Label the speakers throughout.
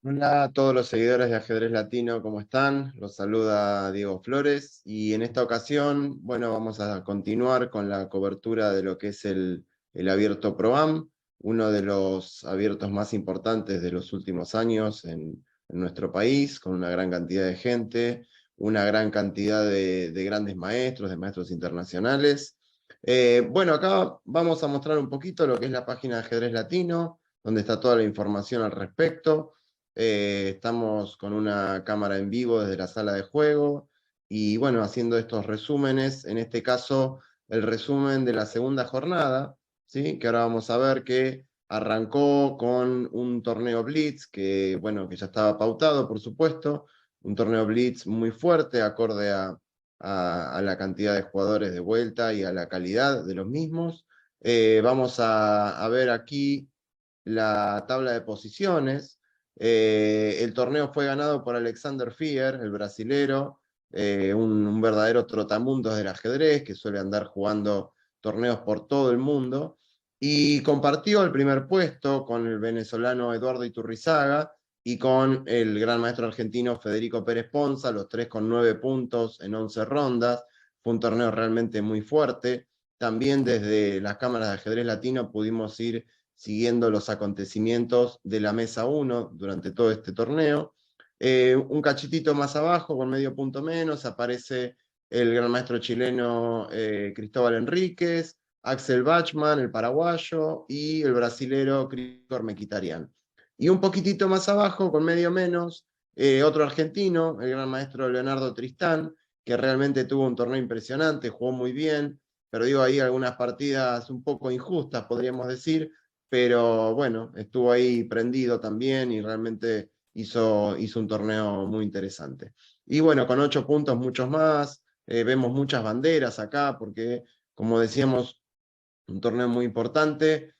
Speaker 1: Hola a todos los seguidores de Ajedrez Latino, ¿cómo están? Los saluda Diego Flores y en esta ocasión, bueno, vamos a continuar con la cobertura de lo que es el Abierto Pro-Am, uno de los abiertos más importantes de los últimos años en nuestro país, con una gran cantidad de gente, una gran cantidad de grandes maestros, de maestros internacionales. Bueno, acá vamos a mostrar un poquito lo que es la página de Ajedrez Latino, donde está toda la información al respecto. Estamos con una cámara en vivo desde la sala de juego y bueno, haciendo estos resúmenes, en este caso el resumen de la segunda jornada, ¿sí? Que ahora vamos a ver que arrancó con un torneo Blitz que, bueno, que ya estaba pautado, por supuesto, un torneo Blitz muy fuerte, acorde a la cantidad de jugadores de vuelta y a la calidad de los mismos. Vamos a ver aquí la tabla de posiciones. El torneo fue ganado por Alexander Fier, el brasilero, un verdadero trotamundos del ajedrez que suele andar jugando torneos por todo el mundo, y compartió el primer puesto con el venezolano Eduardo Iturrizaga y con el gran maestro argentino Federico Pérez Ponza, los tres con 9 puntos en 11 rondas. Fue un torneo realmente muy fuerte. También desde las cámaras de ajedrez latino pudimos ir siguiendo los acontecimientos de la mesa 1 durante todo este torneo. Un cachitito más abajo, con medio punto menos, aparece el gran maestro chileno Cristóbal Enríquez, Axel Bachmann, el paraguayo, y el brasilero Krikor Mkhitaryan. Y un poquitito más abajo, con medio menos, otro argentino, el gran maestro Leonardo Tristán, que realmente tuvo un torneo impresionante, jugó muy bien, perdió ahí algunas partidas un poco injustas, podríamos decir, pero bueno, estuvo ahí prendido también y realmente hizo un torneo muy interesante. Y bueno, con 8 puntos, muchos más, vemos muchas banderas acá, porque como decíamos, un torneo muy importante,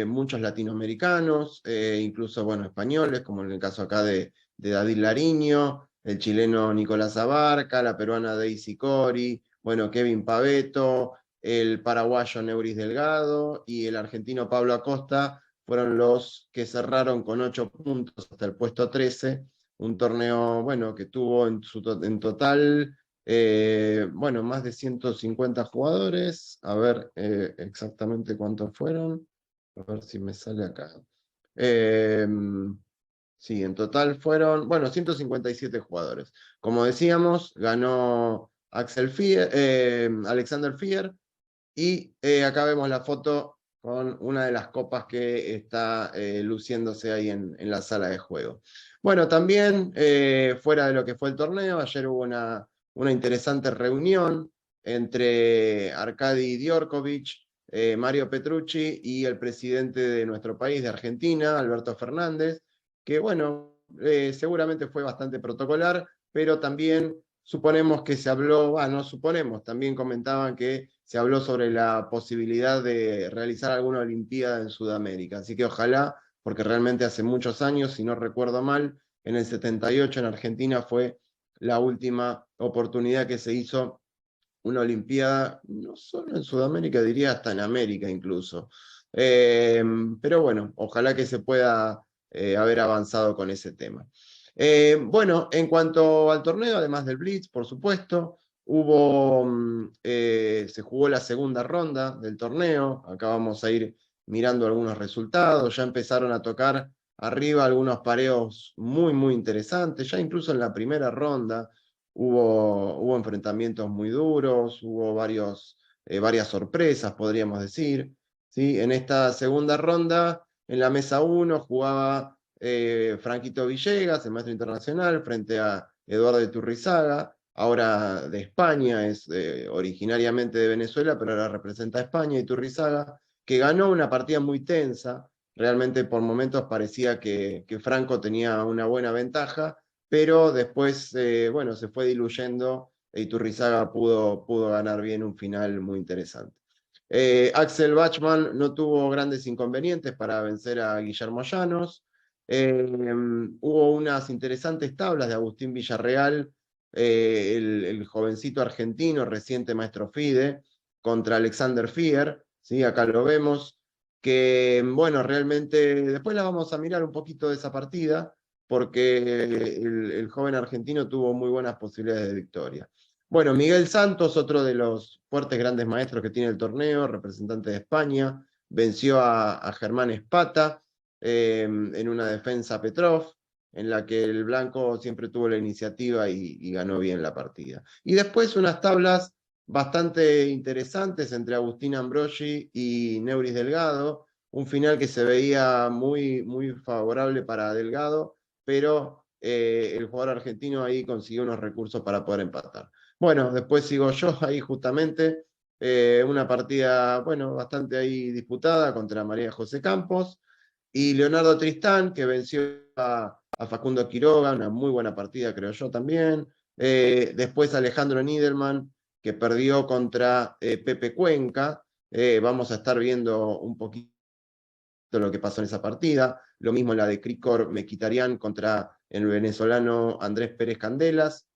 Speaker 1: muchos latinoamericanos, incluso, bueno, españoles, como en el caso acá de David Lariño, el chileno Nicolás Abarca, la peruana Daisy Cori, bueno, Kevin Paveto, el paraguayo Neuris Delgado y el argentino Pablo Acosta fueron los que cerraron con 8 puntos hasta el puesto 13, un torneo, bueno, que tuvo en total bueno, más de 150 jugadores. A ver exactamente cuántos fueron. A ver si me sale acá. Eh, sí, en total fueron, bueno, 157 jugadores. Como decíamos, ganó Alexander Fier, y acá vemos la foto con una de las copas que está luciéndose ahí en la sala de juego. Bueno, también fuera de lo que fue el torneo, ayer hubo una interesante reunión entre Arkady Djorkovic, Mario Petrucci y el presidente de nuestro país, de Argentina, Alberto Fernández, que bueno, seguramente fue bastante protocolar, pero también suponemos que se habló, no suponemos, también comentaban que se habló sobre la posibilidad de realizar alguna Olimpiada en Sudamérica. Así que ojalá, porque realmente hace muchos años, si no recuerdo mal, en el 78 en Argentina fue la última oportunidad que se hizo una Olimpiada, no solo en Sudamérica, diría hasta en América incluso. Pero bueno, ojalá que se pueda haber avanzado con ese tema. Bueno, en cuanto al torneo, además del Blitz, por supuesto, se jugó la segunda ronda del torneo. Acá vamos a ir mirando algunos resultados. Ya empezaron a tocar arriba algunos pareos muy, muy interesantes. Ya incluso en la primera ronda hubo enfrentamientos muy duros, hubo varias sorpresas, podríamos decir. ¿Sí? En esta segunda ronda, en la mesa 1, jugaba Franquito Villegas, el maestro internacional, frente a Eduardo Iturrizaga, ahora de España, es originariamente de Venezuela, pero ahora representa a España, Iturrizaga, que ganó una partida muy tensa. Realmente por momentos parecía que Franco tenía una buena ventaja, pero después, bueno, se fue diluyendo e Iturrizaga pudo ganar bien un final muy interesante. Axel Bachmann no tuvo grandes inconvenientes para vencer a Guillermo Llanos. Hubo unas interesantes tablas de Agustín Villarreal, el jovencito argentino, reciente maestro FIDE, contra Alexander Fier, ¿sí? Acá lo vemos, que bueno, realmente después la vamos a mirar un poquito de esa partida, porque el joven argentino tuvo muy buenas posibilidades de victoria. Bueno, Miguel Santos, otro de los fuertes grandes maestros que tiene el torneo, representante de España, venció a Germán Espata en una defensa Petrov, en la que el blanco siempre tuvo la iniciativa y ganó bien la partida. Y después unas tablas bastante interesantes entre Agustín Ambrogi y Neuris Delgado, un final que se veía muy, muy favorable para Delgado, pero el jugador argentino ahí consiguió unos recursos para poder empatar. Bueno, después sigo yo ahí justamente, una partida, bueno, bastante ahí disputada contra María José Campos, y Leonardo Tristán, que venció a Facundo Quiroga, una muy buena partida creo yo también. Después Alejandro Niedelman, que perdió contra Pepe Cuenca. Vamos a estar viendo un poquito lo que pasó en esa partida. Lo mismo la de Krikor Mkhitaryan contra el venezolano Andrés Pérez Candelas.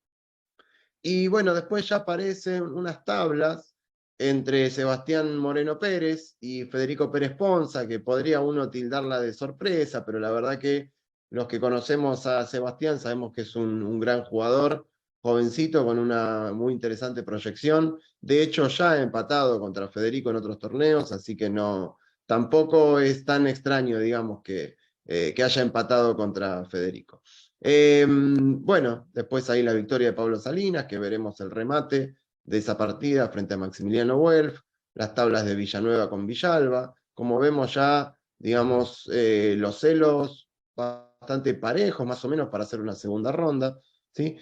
Speaker 1: Y bueno, después ya aparecen unas tablas entre Sebastián Moreno Pérez y Federico Pérez Ponza, que podría uno tildarla de sorpresa, pero la verdad que los que conocemos a Sebastián sabemos que es un gran jugador, jovencito, con una muy interesante proyección. De hecho, ya ha empatado contra Federico en otros torneos, así que no, tampoco es tan extraño, digamos, que haya empatado contra Federico. Bueno, después ahí la victoria de Pablo Salinas, que veremos el remate de esa partida frente a Maximiliano Welf, las tablas de Villanueva con Villalba. Como vemos ya, digamos, los celos bastante parejos, más o menos, para hacer una segunda ronda. ¿Sí?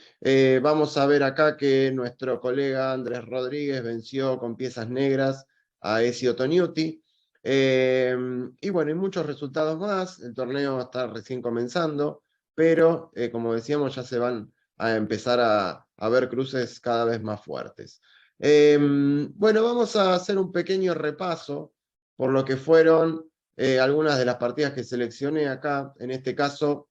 Speaker 1: Vamos a ver acá que nuestro colega Andrés Rodríguez venció con piezas negras a Ezio Toniuti. Y bueno, y muchos resultados más. El torneo está recién comenzando, pero como decíamos, ya se van a empezar a ver cruces cada vez más fuertes. Bueno, vamos a hacer un pequeño repaso por lo que fueron algunas de las partidas que seleccioné acá. En este caso,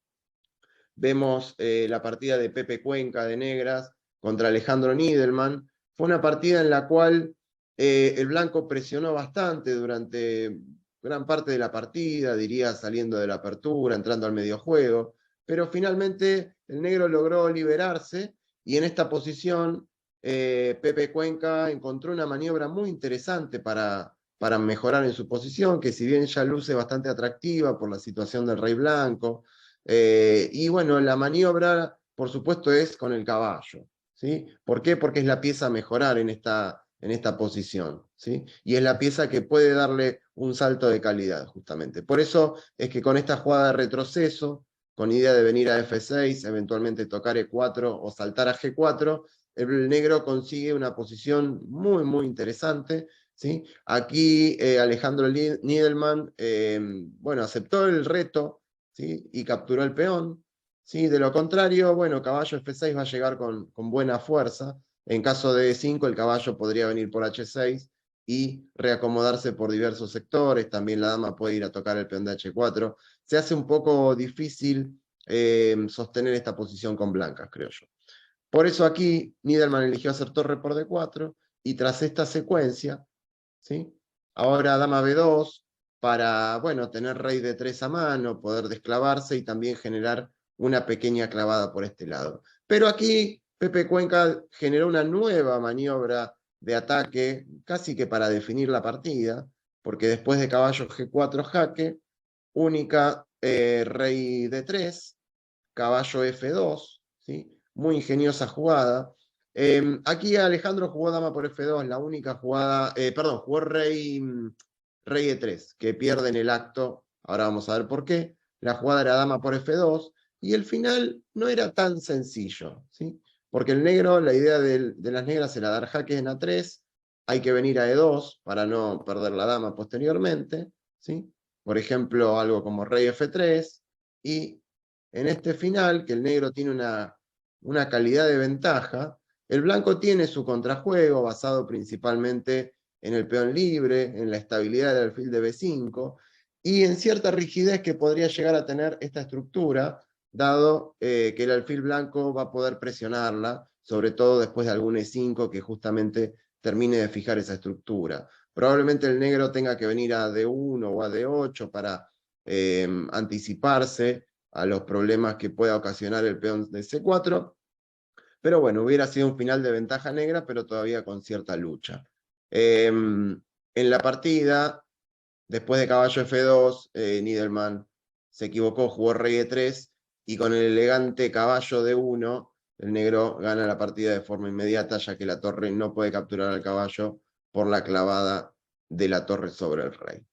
Speaker 1: vemos la partida de Pepe Cuenca de Negras contra Alejandro Niedelman. Fue una partida en la cual el blanco presionó bastante durante gran parte de la partida, diría saliendo de la apertura, entrando al medio juego, pero finalmente el negro logró liberarse y en esta posición Pepe Cuenca encontró una maniobra muy interesante para mejorar en su posición, que si bien ya luce bastante atractiva por la situación del rey blanco, y bueno, la maniobra, por supuesto, es con el caballo. ¿Sí? ¿Por qué? Porque es la pieza a mejorar en esta posición. ¿Sí? Y es la pieza que puede darle un salto de calidad, justamente. Por eso es que con esta jugada de retroceso, con idea de venir a F6, eventualmente tocar E4 o saltar a G4, el negro consigue una posición muy, muy interesante. ¿Sí? Aquí Alejandro Niedelman, bueno, aceptó el reto, ¿sí? Y capturó el peón. ¿Sí? De lo contrario, bueno, caballo F6 va a llegar con buena fuerza. En caso de E5, el caballo podría venir por H6 y reacomodarse por diversos sectores. También la dama puede ir a tocar el peón de H4. Se hace un poco difícil sostener esta posición con blancas, creo yo. Por eso aquí Niedelman eligió hacer torre por D4 y tras esta secuencia, ¿sí? Ahora dama B2 para, bueno, tener rey D3 a mano, poder desclavarse y también generar una pequeña clavada por este lado. Pero aquí Pepe Cuenca generó una nueva maniobra de ataque, casi que para definir la partida, porque después de caballo G4 jaque, única rey D3, caballo F2, ¿sí? Muy ingeniosa jugada. Aquí Alejandro jugó dama por F2, la única jugada, perdón, jugó rey E3, que pierde en el acto, ahora vamos a ver por qué. La jugada era dama por F2, y el final no era tan sencillo, ¿sí? Porque el negro, la idea de las negras era dar jaque en A3, hay que venir a E2 para no perder la dama posteriormente, ¿sí? Por ejemplo, algo como rey F3, y en este final, que el negro tiene una calidad de ventaja, el blanco tiene su contrajuego basado principalmente en el peón libre, en la estabilidad del alfil de B5 y en cierta rigidez que podría llegar a tener esta estructura, dado que el alfil blanco va a poder presionarla, sobre todo después de algún E5 que justamente termine de fijar esa estructura. Probablemente el negro tenga que venir a D1 o a D8 para anticiparse a los problemas que pueda ocasionar el peón de C4. Pero bueno, hubiera sido un final de ventaja negra, pero todavía con cierta lucha. En la partida, después de caballo F2, Niedelman se equivocó, jugó rey E3, y con el elegante caballo D1, el negro gana la partida de forma inmediata, ya que la torre no puede capturar al caballo por la clavada de la torre sobre el rey.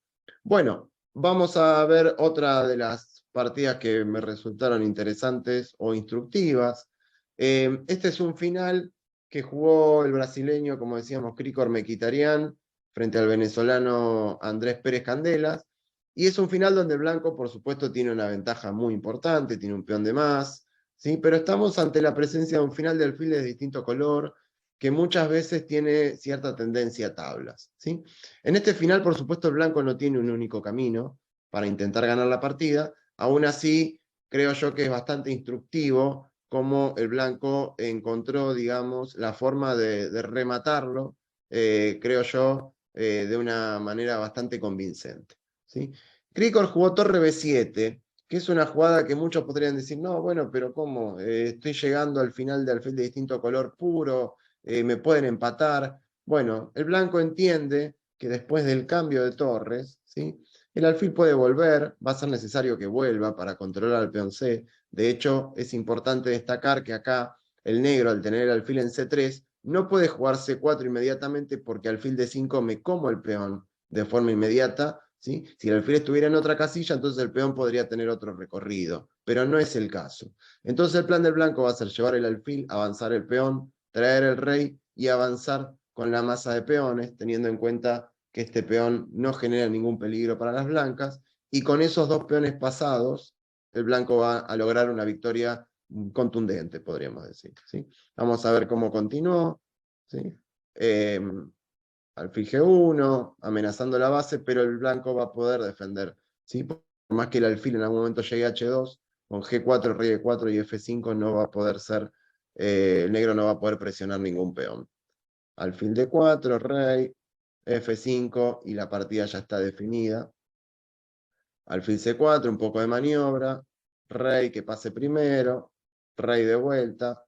Speaker 1: Bueno, vamos a ver otra de las partidas que me resultaron interesantes o instructivas. Este es un final que jugó el brasileño, como decíamos, Krikor Mkhitaryan, frente al venezolano Andrés Pérez Candelas, y es un final donde el blanco, por supuesto, tiene una ventaja muy importante, tiene un peón de más, ¿sí? Pero estamos ante la presencia de un final de alfil de distinto color, que muchas veces tiene cierta tendencia a tablas, ¿sí? En este final, por supuesto, el blanco no tiene un único camino para intentar ganar la partida. Aún así, creo yo que es bastante instructivo cómo el blanco encontró, digamos, la forma de rematarlo, creo yo, de una manera bastante convincente, ¿sí? Krikor jugó torre B7, que es una jugada que muchos podrían decir, no, bueno, pero ¿cómo? Estoy llegando al final de alfil de distinto color puro, me pueden empatar. Bueno, el blanco entiende que después del cambio de torres, ¿sí? El alfil puede volver, va a ser necesario que vuelva para controlar al peón C. De hecho, es importante destacar que acá el negro, al tener el alfil en C3, no puede jugar C4 inmediatamente porque alfil D5 me como el peón de forma inmediata, ¿sí? Si el alfil estuviera en otra casilla, entonces el peón podría tener otro recorrido, pero no es el caso. Entonces el plan del blanco va a ser llevar el alfil, avanzar el peón, traer el rey y avanzar con la masa de peones, teniendo en cuenta que este peón no genera ningún peligro para las blancas, y con esos dos peones pasados, el blanco va a lograr una victoria contundente, podríamos decir, ¿sí? Vamos a ver cómo continuó, ¿sí? Alfil G1, amenazando la base, pero el blanco va a poder defender, ¿sí? Por más que el alfil en algún momento llegue a H2, con G4, rey E4 y F5 no va a poder ser, el negro no va a poder presionar ningún peón. Alfil D4, rey, F5 y la partida ya está definida. Alfil C4, un poco de maniobra, rey que pase primero, rey de vuelta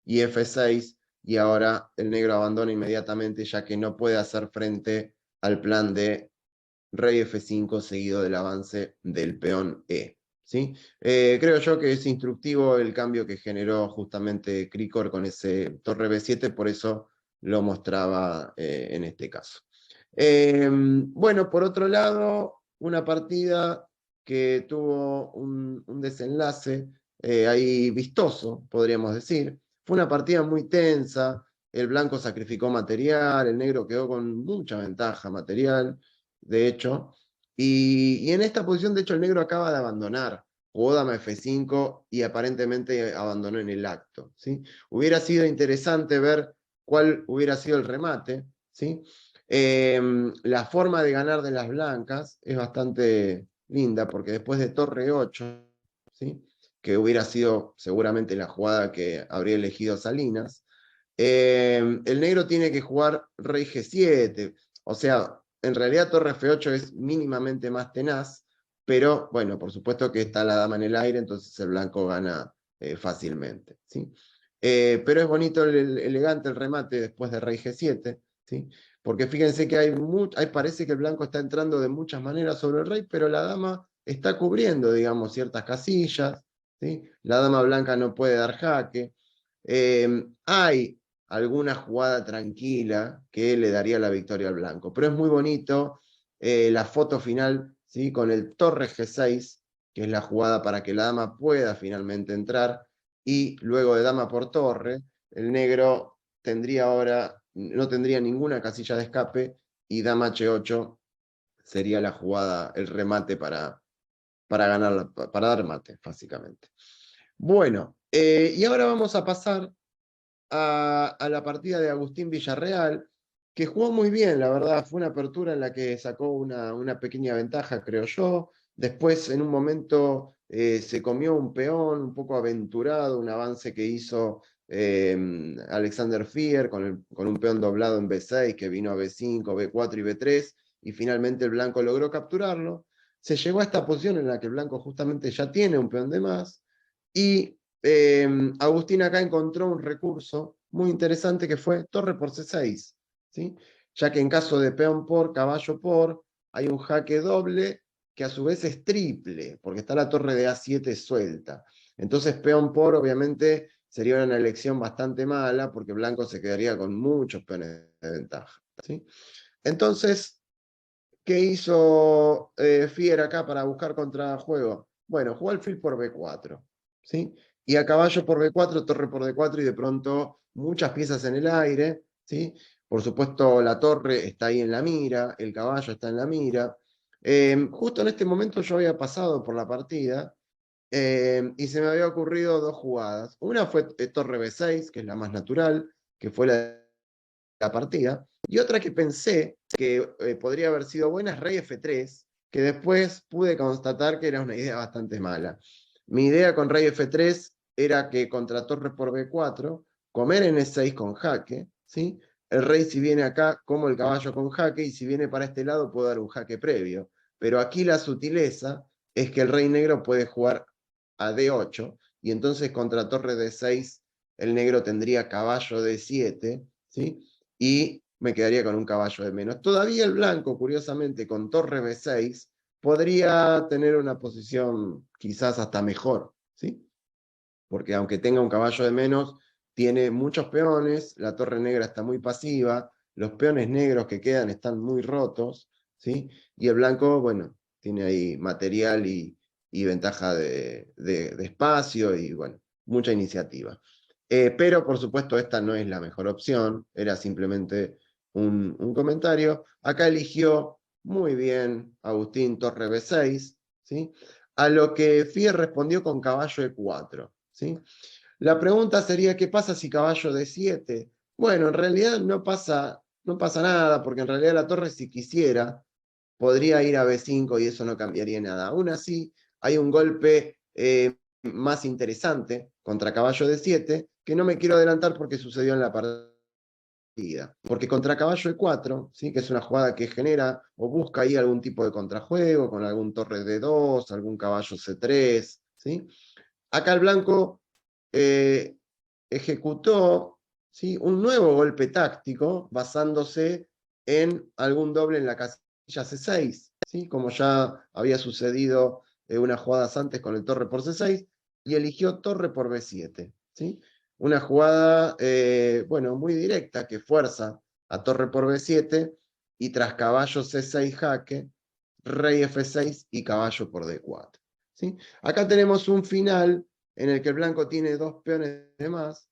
Speaker 1: y F6, y ahora el negro abandona inmediatamente ya que no puede hacer frente al plan de rey F5 seguido del avance del peón E. ¿Sí? Creo yo que es instructivo el cambio que generó justamente Krikor con ese torre B7, por eso lo mostraba en este caso. Bueno, por otro lado, una partida que tuvo un desenlace ahí vistoso, podríamos decir. Fue una partida muy tensa, el blanco sacrificó material, el negro quedó con mucha ventaja material, de hecho, y en esta posición, de hecho, el negro acaba de abandonar, jugó dama F5 y aparentemente abandonó en el acto, ¿sí? Hubiera sido interesante ver cuál hubiera sido el remate, ¿sí? La forma de ganar de las blancas es bastante linda, porque después de torre 8, ¿sí? Que hubiera sido seguramente la jugada que habría elegido Salinas, el negro tiene que jugar rey G7, o sea, en realidad torre F8 es mínimamente más tenaz, pero bueno, por supuesto que está la dama en el aire, entonces el blanco gana fácilmente, ¿sí? Pero es bonito, elegante el remate después de rey G7, ¿sí? Porque fíjense que parece que el blanco está entrando de muchas maneras sobre el rey, pero la dama está cubriendo, digamos, ciertas casillas, ¿sí? La dama blanca no puede dar jaque. Hay alguna jugada tranquila que le daría la victoria al blanco, pero es muy bonito la foto final, ¿sí? Con el torre G6, que es la jugada para que la dama pueda finalmente entrar, y luego de dama por torre, el negro tendría ahora, no tendría ninguna casilla de escape, y dama H8 sería la jugada, el remate para ganar, para dar mate, básicamente. Bueno, y ahora vamos a pasar a la partida de Agustín Villarreal, que jugó muy bien, la verdad. Fue una apertura en la que sacó una pequeña ventaja, creo yo. Después, en un momento, se comió un peón un poco aventurado, un avance que hizo Alexander Fier con un peón doblado en B6 que vino a B5, B4 y B3, y finalmente el blanco logró capturarlo. se llegó a esta posición en la que el blanco justamente ya tiene un peón de más, y Agustín acá encontró un recurso muy interesante que fue torre por C6, ¿sí? Ya que en caso de peón por, caballo por, hay un jaque doble que a su vez es triple, porque está la torre de A7 suelta. Entonces peón por obviamente sería una elección bastante mala, porque blanco se quedaría con muchos peones de ventaja, ¿sí? Entonces, ¿qué hizo Fier acá para buscar contrajuego? Bueno, jugó alfil por B4, ¿sí? Y a caballo por B4, torre por D4 y de pronto muchas piezas en el aire, ¿sí? Por supuesto, la torre está ahí en la mira, el caballo está en la mira. Justo en este momento yo había pasado por la partida y se me había ocurrido dos jugadas. Una fue torre B6, que es la más natural, que fue la partida, y otra que pensé que podría haber sido buena es rey F3, que después pude constatar que era una idea bastante mala. Mi idea con rey F3 era que contra torre por B4, comer en E6 con jaque, ¿sí? El rey si viene acá, como el caballo con jaque, y si viene para este lado puedo dar un jaque previo. Pero aquí la sutileza es que el rey negro puede jugar a D8, y entonces contra torre D6 el negro tendría caballo D7, ¿sí? Y me quedaría con un caballo de menos. Todavía el blanco, curiosamente, con torre B6, podría tener una posición quizás hasta mejor, ¿sí? Porque aunque tenga un caballo de menos, tiene muchos peones, la torre negra está muy pasiva, los peones negros que quedan están muy rotos, ¿sí? Y el blanco, bueno, tiene ahí material y ventaja de espacio y, bueno, mucha iniciativa. Pero, por supuesto, esta no es la mejor opción, era simplemente un comentario. Acá eligió muy bien Agustín torre B6, ¿sí? A lo que Fier respondió con caballo E4, ¿sí? La pregunta sería, ¿qué pasa si caballo D7? Bueno, en realidad no pasa nada, porque en realidad la torre, si quisiera, podría ir a B5 y eso no cambiaría nada. Aún así, hay un golpe más interesante contra caballo D7, que no me quiero adelantar porque sucedió en la partida. Porque contra caballo E4, ¿sí? Que es una jugada que genera o busca ahí algún tipo de contrajuego, con algún torre D2, algún caballo C3, ¿sí? Acá el blanco eh, ejecutó, ¿sí? Un nuevo golpe táctico basándose en algún doble en la casilla C6, ¿sí? Como ya había sucedido unas jugadas antes con el torre por C6, y eligió torre por B7, ¿sí? Una jugada, bueno, muy directa que fuerza a torre por B7 y tras caballo C6 jaque, rey F6 y caballo por D4, ¿sí? Acá tenemos un final en el que el blanco tiene dos peones de más,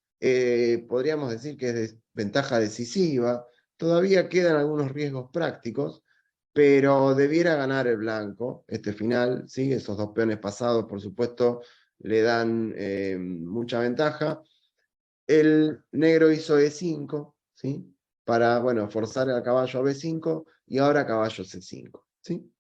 Speaker 1: podríamos decir que es ventaja decisiva, todavía quedan algunos riesgos prácticos, pero debiera ganar el blanco este final, ¿sí? Esos dos peones pasados, por supuesto, le dan mucha ventaja. El negro hizo E5, ¿sí? Para, bueno, forzar al caballo a B5 y ahora caballo C5, ¿sí?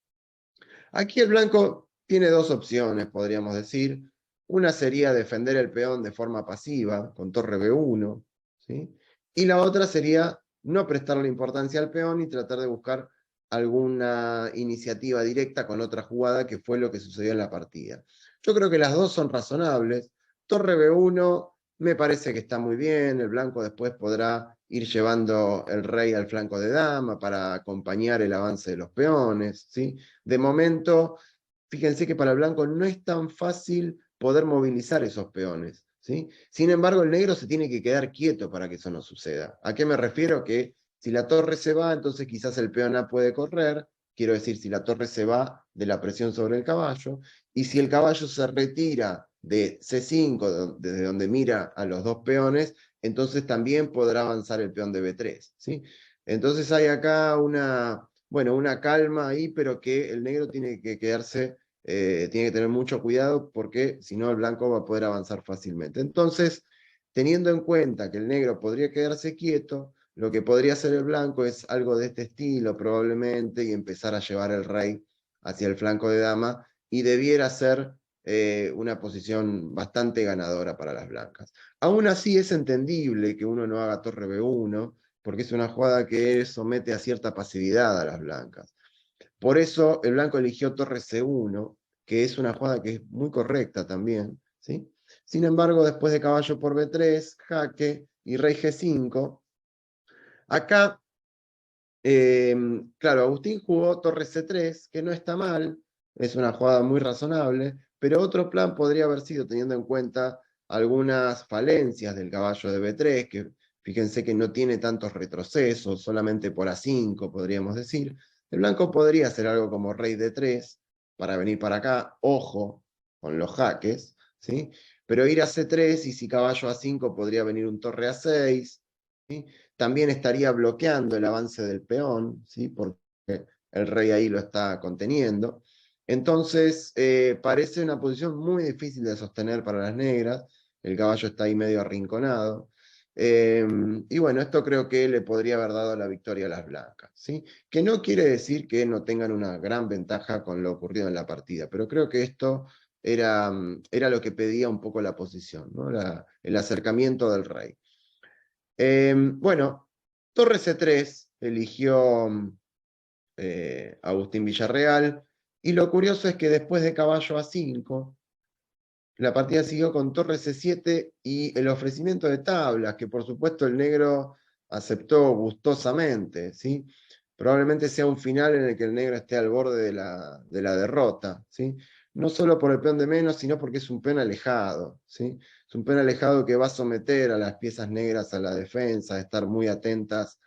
Speaker 1: Aquí el blanco tiene dos opciones, podríamos decir. Una sería defender el peón de forma pasiva, con torre B1, ¿sí? Y la otra sería no prestarle importancia al peón y tratar de buscar alguna iniciativa directa con otra jugada, que fue lo que sucedió en la partida. Yo creo que las dos son razonables. Torre B1 me parece que está muy bien, el blanco después podrá ir llevando el rey al flanco de dama para acompañar el avance de los peones, ¿sí? De momento, fíjense que para el blanco no es tan fácil poder movilizar esos peones, ¿sí? Sin embargo, el negro se tiene que quedar quieto para que eso no suceda. ¿A qué me refiero? Que si la torre se va, entonces quizás el peón A puede correr, quiero decir, si la torre se va de la presión sobre el caballo, y si el caballo se retira de C5, desde donde mira a los dos peones, entonces también podrá avanzar el peón de B3, ¿sí? Entonces hay acá bueno, una calma ahí, pero que el negro tiene que quedarse, tiene que tener mucho cuidado, porque si no el blanco va a poder avanzar fácilmente. Entonces, teniendo en cuenta que el negro podría quedarse quieto, lo que podría hacer el blanco es algo de este estilo probablemente, y empezar a llevar el rey hacia el flanco de dama, y debiera ser una posición bastante ganadora para las blancas. Aún así es entendible que uno no haga torre B1, porque es una jugada que somete a cierta pasividad a las blancas. Por eso el blanco eligió torre C1, que es una jugada que es muy correcta también, ¿sí? Sin embargo, después de caballo por B3, jaque y rey G5, acá, claro, Agustín jugó torre C3, que no está mal, es una jugada muy razonable, pero otro plan podría haber sido, teniendo en cuenta algunas falencias del caballo de B3, que fíjense que no tiene tantos retrocesos, solamente por A5, podríamos decir. El blanco podría hacer algo como rey D3 para venir para acá, ojo con los jaques, ¿sí? Pero ir a C3 y si caballo A5 podría venir un torre A6, ¿sí? También estaría bloqueando el avance del peón, ¿sí? Porque el rey ahí lo está conteniendo. Entonces, parece una posición muy difícil de sostener para las negras. El caballo está ahí medio arrinconado. Y bueno, esto creo que le podría haber dado la victoria a las blancas, ¿sí? Que no quiere decir que no tengan una gran ventaja con lo ocurrido en la partida, pero creo que esto era lo que pedía un poco la posición, ¿no? El acercamiento del rey. Bueno, torre C3 eligió Agustín Villarreal, y lo curioso es que después de caballo A5, la partida siguió con torre C7 y el ofrecimiento de tablas, que por supuesto el negro aceptó gustosamente, ¿sí? Probablemente sea un final en el que el negro esté al borde de la derrota, ¿sí? No solo por el peón de menos, sino porque es un peón alejado, ¿sí? Es un peón alejado que va a someter a las piezas negras a la defensa, a estar muy atentas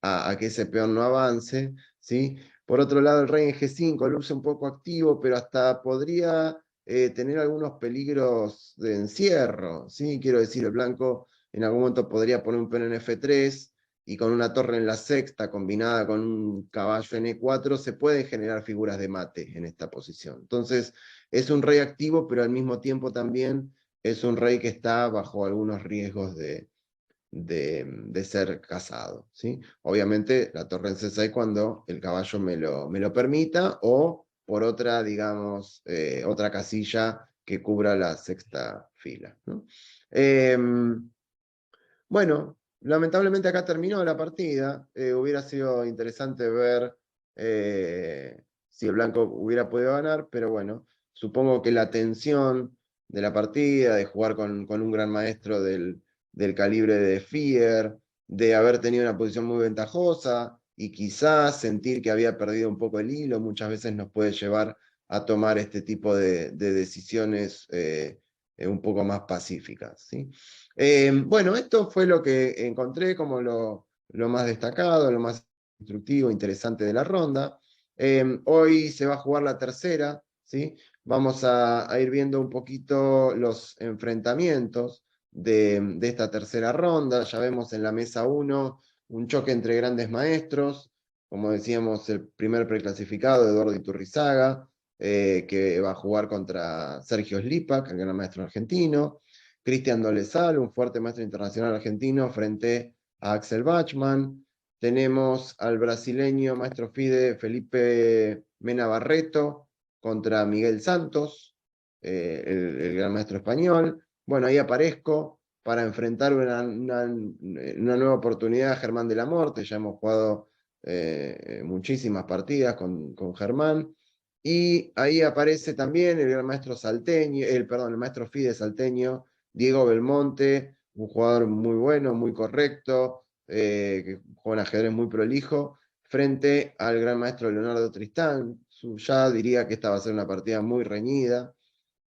Speaker 1: a que ese peón no avance, ¿sí? Por otro lado, el rey en G5 luce un poco activo, pero hasta podría tener algunos peligros de encierro, ¿sí? Quiero decir, el blanco en algún momento podría poner un peón en F3 y con una torre en la sexta combinada con un caballo en E4 se pueden generar figuras de mate en esta posición. Entonces, es un rey activo, pero al mismo tiempo también es un rey que está bajo algunos riesgos de ser casado, ¿sí? Obviamente la torre en C6 cuando el caballo me lo permita o por otra, digamos, otra casilla que cubra la sexta fila, ¿no? Bueno, lamentablemente acá terminó la partida. Hubiera sido interesante ver si el blanco hubiera podido ganar, pero bueno, supongo que la tensión de la partida, de jugar con un gran maestro del calibre de Fier, de haber tenido una posición muy ventajosa y quizás sentir que había perdido un poco el hilo, muchas veces nos puede llevar a tomar este tipo de decisiones un poco más pacíficas, ¿sí? Bueno, esto fue lo que encontré como lo más destacado, lo más instructivo, interesante de la ronda. Hoy se va a jugar la tercera, ¿sí? Vamos a ir viendo un poquito los enfrentamientos de esta tercera ronda. Ya vemos en la mesa 1 un choque entre grandes maestros, como decíamos, el primer preclasificado, Eduardo Iturrizaga, que va a jugar contra Sergio Slipak, el gran maestro argentino. Cristian Dolezal, un fuerte maestro internacional argentino, frente a Axel Bachmann. Tenemos al brasileño maestro FIDE Felipe Mena Barreto contra Miguel Santos, el gran maestro español. Bueno, ahí aparezco para enfrentar una nueva oportunidad a Germán de la Morte. Ya hemos jugado muchísimas partidas con Germán. Y ahí aparece también el gran maestro salteño, el maestro FIDE salteño, Diego Belmonte, un jugador muy bueno, muy correcto, que juega un ajedrez muy prolijo, frente al gran maestro Leonardo Tristán. Ya diría que esta va a ser una partida muy reñida.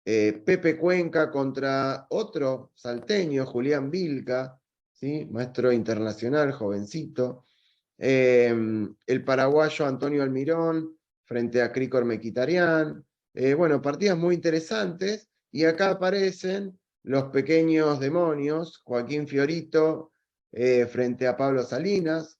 Speaker 1: Pepe Cuenca contra otro salteño, Julián Vilca, ¿sí? Maestro internacional, jovencito. El paraguayo Antonio Almirón frente a Cricor Mequitarián. Bueno, partidas muy interesantes. Y acá aparecen los pequeños demonios, Joaquín Fiorito frente a Pablo Salinas.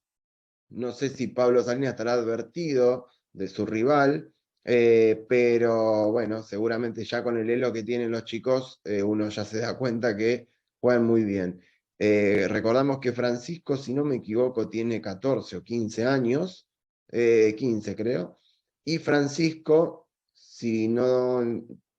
Speaker 1: No sé si Pablo Salinas estará advertido de su rival, pero bueno, seguramente ya con el elo que tienen los chicos, uno ya se da cuenta que juegan muy bien. Recordamos que Francisco, si no me equivoco, tiene 14 o 15 años, 15 creo, y Francisco, si no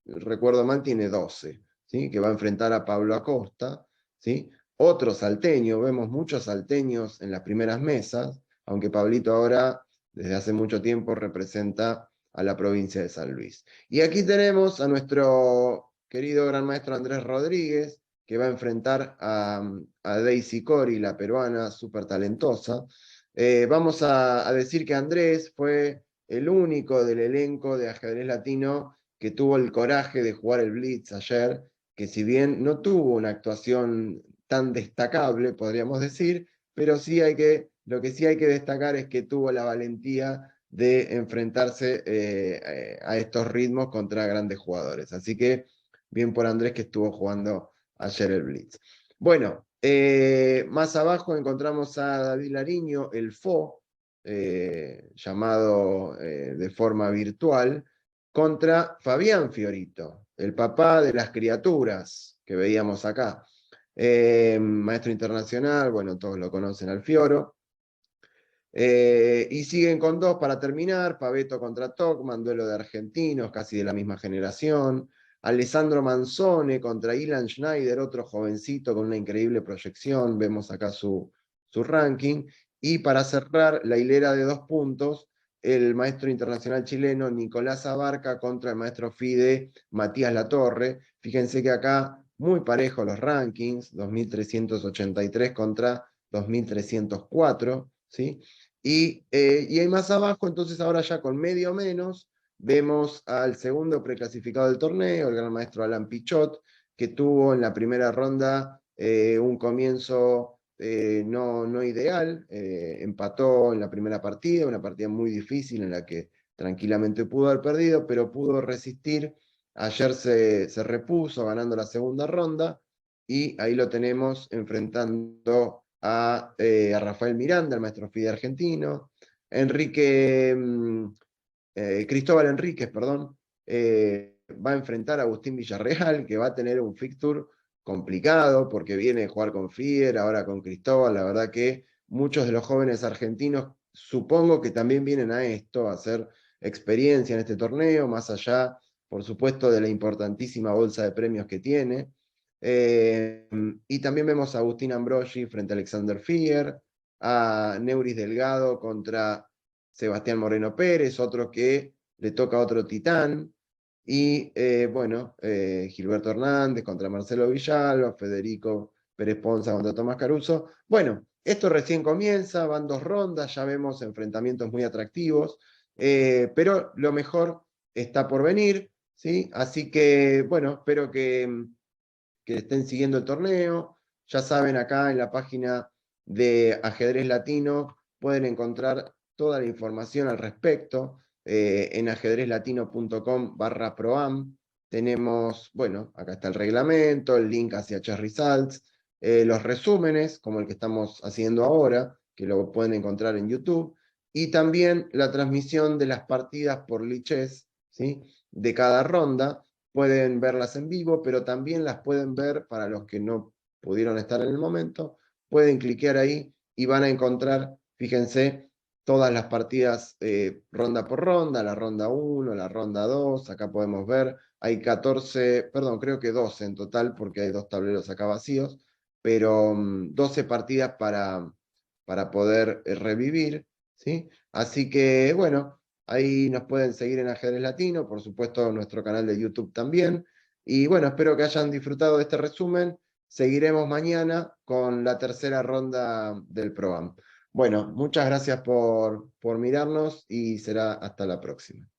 Speaker 1: recuerdo mal, tiene 12, ¿sí? Que va a enfrentar a Pablo Acosta, ¿sí? Otro salteño, vemos muchos salteños en las primeras mesas, aunque Pablito ahora desde hace mucho tiempo representa a la provincia de San Luis. Y aquí tenemos a nuestro querido gran maestro Andrés Rodríguez, que va a enfrentar a Daisy Cori, la peruana, súper talentosa. Vamos a decir que Andrés fue el único del elenco de ajedrez latino que tuvo el coraje de jugar el Blitz ayer, que si bien no tuvo una actuación tan destacable, podríamos decir, pero sí lo que sí hay que destacar es que tuvo la valentía de enfrentarse a estos ritmos contra grandes jugadores. Así que bien por Andrés que estuvo jugando ayer el Blitz. Bueno, más abajo encontramos a David Lariño, el FO, llamado de forma virtual, contra Fabián Fiorito, el papá de las criaturas que veíamos acá. Maestro internacional, bueno, todos lo conocen al Fioro. Y siguen con dos para terminar, Paveto contra Tocman, duelo de argentinos, casi de la misma generación. Alessandro Manzone contra Ilan Schneider, otro jovencito con una increíble proyección, vemos acá su ranking. Y para cerrar la hilera de 2 puntos, el maestro internacional chileno Nicolás Abarca contra el maestro FIDE Matías Latorre. Fíjense que acá muy parejo los rankings, 2383 contra 2304, ¿sí? Y ahí más abajo, entonces ahora ya con medio menos, vemos al segundo preclasificado del torneo, el gran maestro Alan Pichot, que tuvo en la primera ronda un comienzo no ideal, empató en la primera partida, una partida muy difícil en la que tranquilamente pudo haber perdido, pero pudo resistir. Ayer se repuso ganando la segunda ronda y ahí lo tenemos enfrentando a Rafael Miranda, el maestro FIDE argentino, Cristóbal Enríquez, perdón, va a enfrentar a Agustín Villarreal, que va a tener un fixture complicado porque viene a jugar con Fier, ahora con Cristóbal. La verdad que muchos de los jóvenes argentinos supongo que también vienen a esto, a hacer experiencia en este torneo, más allá, por supuesto, de la importantísima bolsa de premios que tiene. Y también vemos a Agustín Ambrogi frente a Alexander Fier, a Neuris Delgado contra Sebastián Moreno Pérez, otro que le toca a otro titán, y Gilberto Hernández contra Marcelo Villalba, Federico Pérez Ponza contra Tomás Caruso. Bueno, esto recién comienza, van 2 rondas, ya vemos enfrentamientos muy atractivos, pero lo mejor está por venir, ¿sí? Así que, bueno, espero que estén siguiendo el torneo. Ya saben, acá en la página de Ajedrez Latino pueden encontrar toda la información al respecto en ajedrezlatino.com/proam. Tenemos, bueno, acá está el reglamento, el link hacia Chess Results, los resúmenes, como el que estamos haciendo ahora, que lo pueden encontrar en YouTube, y también la transmisión de las partidas por Lichess, ¿sí? De cada ronda. Pueden verlas en vivo, pero también las pueden ver para los que no pudieron estar en el momento. Pueden cliquear ahí y van a encontrar, fíjense, todas las partidas ronda por ronda, la ronda 1, la ronda 2, acá podemos ver, hay 14, perdón, creo que 12 en total, porque hay 2 tableros acá vacíos, pero 12 partidas para poder revivir, ¿sí? Así que, bueno, ahí nos pueden seguir en Ajedrez Latino, por supuesto nuestro canal de YouTube también. Y bueno, espero que hayan disfrutado de este resumen. Seguiremos mañana con la tercera ronda del programa. Bueno, muchas gracias por mirarnos y será hasta la próxima.